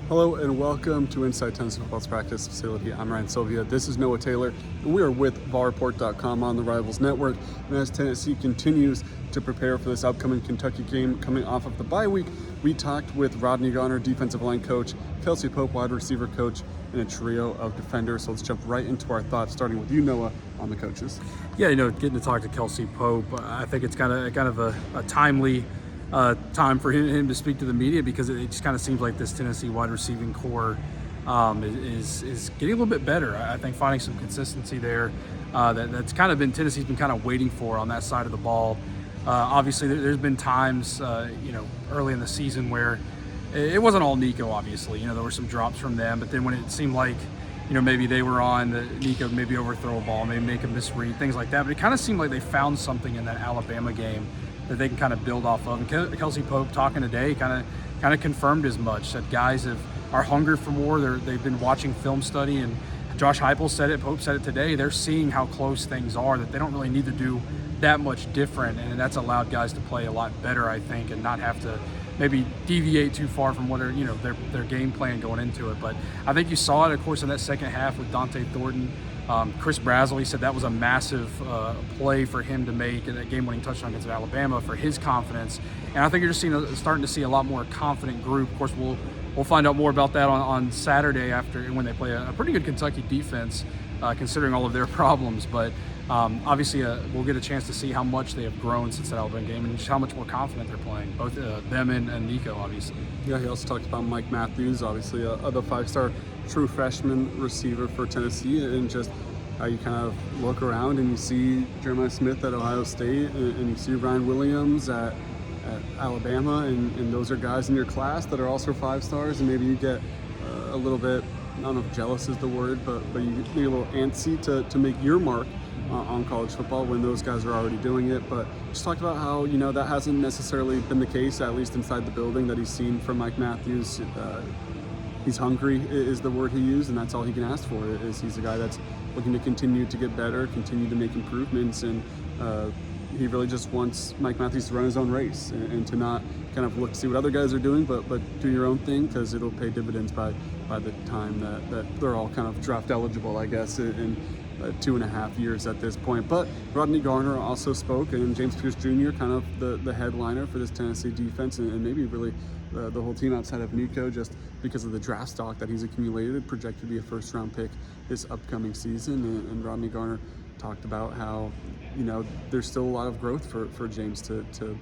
Hello and welcome to Inside Tennessee Football's practice facility. I'm Ryan Sylvia. This is Noah Taylor, and we are with VolReport.com on the Rivals Network. And as Tennessee continues to prepare for this upcoming Kentucky game coming off of the bye week, we talked with Rodney Garner, defensive line coach, Kelsey Pope, wide receiver coach, and a trio of defenders. So let's jump right into our thoughts, starting with you, Noah, on the coaches. Yeah, getting to talk to Kelsey Pope, I think it's kind of a timely time for him to speak to the media, because it just kind of seems like this Tennessee wide receiving core is getting a little bit better. I think finding some consistency there that's kind of been Tennessee's been kind of waiting for on that side of the ball. Obviously, there's been times early in the season where it wasn't all Nico. Obviously, there were some drops from them, but then when it seemed like maybe they were on Nico, maybe overthrow a ball, maybe make a misread, things like that. But it kind of seemed like they found something in that Alabama game that they can kind of build off of. And Kelsey Pope talking today kind of confirmed as much, that guys are hungry for more. They've been watching film study, and Josh Heupel said it, Pope said it today, they're seeing how close things are, that they don't really need to do that much different, and that's allowed guys to play a lot better, I think, and not have to maybe deviate too far from what their game plan going into it. But I think you saw it, of course, in that second half with Dante Thornton. Chris Brazzell, he said that was a massive play for him to make in that game-winning touchdown against Alabama for his confidence. And I think you're just starting to see a lot more confident group. Of course, we'll find out more about that on Saturday when they play a pretty good Kentucky defense, considering all of their problems. But obviously, we'll get a chance to see how much they have grown since that Alabama game, and just how much more confident they're playing, both them and Nico, obviously. Yeah, he also talked about Mike Matthews, obviously the five-star true freshman receiver for Tennessee, and just how you kind of look around and you see Jeremiah Smith at Ohio State, and you see Ryan Williams at Alabama, and those are guys in your class that are also five stars, and maybe you get a little bit, I don't know if jealous is the word, but you get a little antsy to make your mark on college football when those guys are already doing it. But just talked about how that hasn't necessarily been the case, at least inside the building, that he's seen from Mike Matthews. He's hungry is the word he used, and that's all he can ask for. Is he's a guy that's looking to continue to get better, continue to make improvements, and he really just wants Mike Matthews to run his own race and to not kind of look to see what other guys are doing, but do your own thing, because it'll pay dividends by the time that they're all kind of draft eligible, I guess, in 2.5 years at this point. But Rodney Garner also spoke, and James Pierce Jr., kind of the headliner for this Tennessee defense, and maybe really the whole team outside of Nico, just because of the draft stock that he's accumulated, projected to be a first-round pick this upcoming season. And Rodney Garner talked about how there's still a lot of growth for James to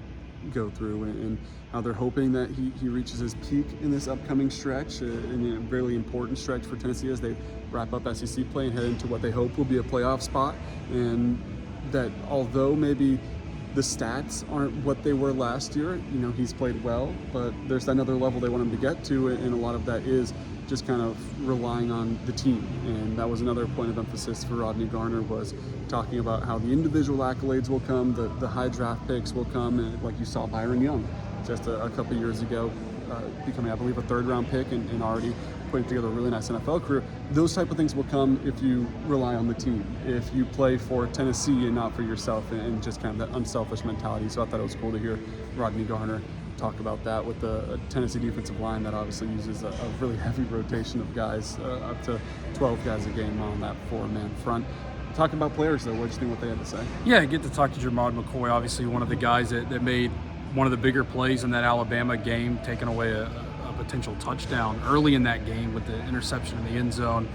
go through, and how they're hoping that he reaches his peak in this upcoming stretch, in a really important stretch for Tennessee as they wrap up SEC play and head into what they hope will be a playoff spot. And that although maybe the stats aren't what they were last year, he's played well, but there's another level they want him to get to, and a lot of that is just kind of relying on the team. And that was another point of emphasis for Rodney Garner, was talking about how the individual accolades will come, the high draft picks will come, and like you saw Byron Young just a couple years ago, becoming, I believe, a third-round pick and already putting together a really nice NFL career. Those type of things will come if you rely on the team, if you play for Tennessee and not for yourself, and just kind of that unselfish mentality. So I thought it was cool to hear Rodney Garner talk about that with the Tennessee defensive line that obviously uses a really heavy rotation of guys, up to 12 guys a game on that four-man front. Talking about players, though, what did you think what they had to say? Yeah, I get to talk to Jermod McCoy, obviously one of the guys that made one of the bigger plays in that Alabama game, taking away a potential touchdown early in that game with the interception in the end zone.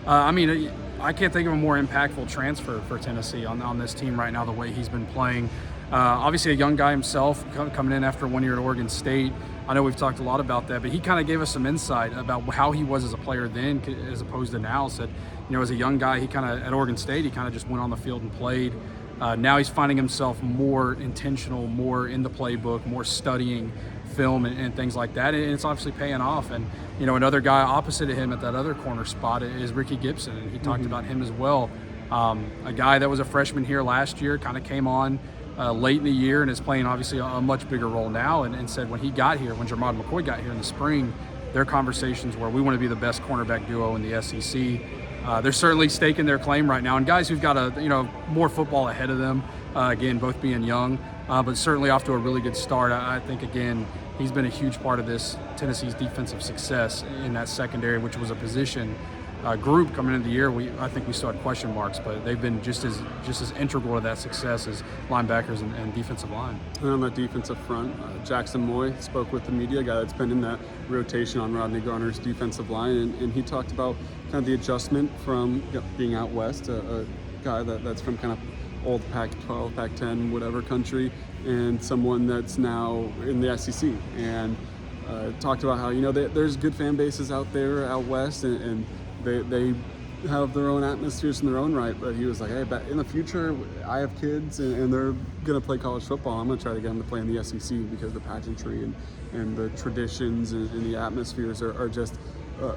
I can't think of a more impactful transfer for Tennessee on this team right now, the way he's been playing. Obviously a young guy himself, coming in after 1 year at Oregon State. I know we've talked a lot about that, but he kind of gave us some insight about how he was as a player then as opposed to now. Said, as a young guy, at Oregon State, he kind of just went on the field and played. Now he's finding himself more intentional, more in the playbook, more studying film and things like that, and it's obviously paying off. And another guy opposite of him at that other corner spot is Ricky Gibson, and he talked about him as well. A guy that was a freshman here last year, kind of came on late in the year and is playing obviously a much bigger role now, and said when Jermod McCoy got here in the spring, their conversations were, we want to be the best cornerback duo in the SEC. They're certainly staking their claim right now, and guys who've got more football ahead of them, again, both being young, but certainly off to a really good start. I think, again, he's been a huge part of this Tennessee's defensive success in that secondary, which was a position group coming into the year. I think we still had question marks, but they've been just as integral to that success as linebackers and defensive line. And on the defensive front, Jackson Moy spoke with the media, a guy that's been in that rotation on Rodney Garner's defensive line, and he talked about kind of the adjustment from being out west, a guy that's from kind of old Pac-12, Pac-10, whatever country, and someone that's now in the SEC. And talked about how, there's good fan bases out there out west, and they have their own atmospheres in their own right, but he was like, hey, in the future, I have kids and they're going to play college football. I'm going to try to get them to play in the SEC because the pageantry and the traditions and the atmospheres are just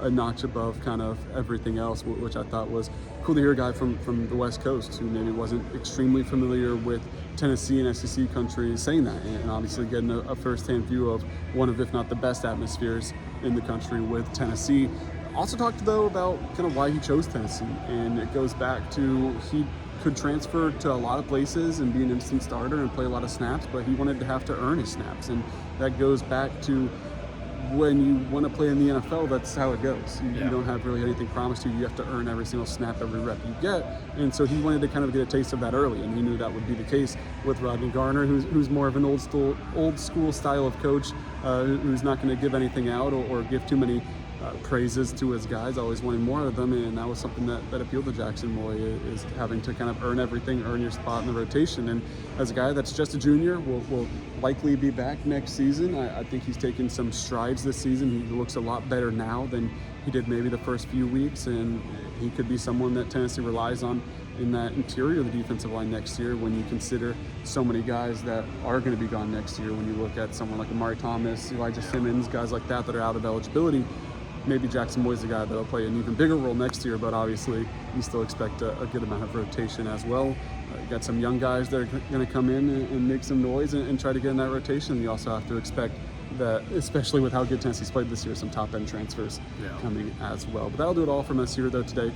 a notch above kind of everything else, which I thought was cool to hear a guy from the West Coast who maybe wasn't extremely familiar with Tennessee and SEC country saying that, and obviously getting a first-hand view of one of, if not the best atmospheres in the country with Tennessee. Also talked, though, about kind of why he chose Tennessee, and it goes back to he could transfer to a lot of places and be an instant starter and play a lot of snaps, but he wanted to have to earn his snaps, and that goes back to when you want to play in the NFL, that's how it goes. You don't have really anything promised to you. You have to earn every single snap, every rep you get. And so he wanted to kind of get a taste of that early, and he knew that would be the case with Rodney Garner, who's more of an old school style of coach, who's not going to give anything out or give too many praises to his guys, always wanting more out of them, and that was something that appealed to Jackson Moy, is having to kind of earn everything, earn your spot in the rotation. And as a guy that's just a junior, will likely be back next season. I think he's taken some strides this season. He looks a lot better now than he did maybe the first few weeks, and he could be someone that Tennessee relies on in that interior of the defensive line next year, when you consider so many guys that are going to be gone next year. When you look at someone like Amari Thomas, Elijah Simmons, guys like that are out of eligibility, maybe Jackson Moy's the guy that'll play an even bigger role next year, but obviously you still expect a good amount of rotation as well. You got some young guys that are going to come in and make some noise and try to get in that rotation. You also have to expect that, especially with how good Tennessee's played this year, some top-end transfers coming as well. But that'll do it all from us here, though, today.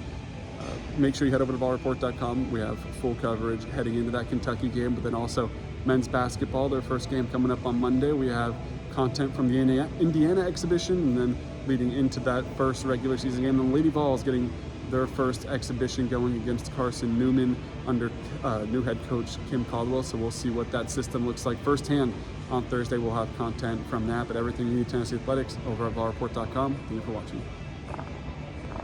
Make sure you head over to VolReport.com. We have full coverage heading into that Kentucky game, but then also men's basketball, their first game coming up on Monday. We have content from the Indiana exhibition, and then leading into that first regular season game. And Lady Vols getting their first exhibition going against Carson Newman under new head coach Kim Caldwell. So we'll see what that system looks like firsthand on Thursday. We'll have content from that, but everything you need Tennessee Athletics over at VolReport.com. Thank you for watching.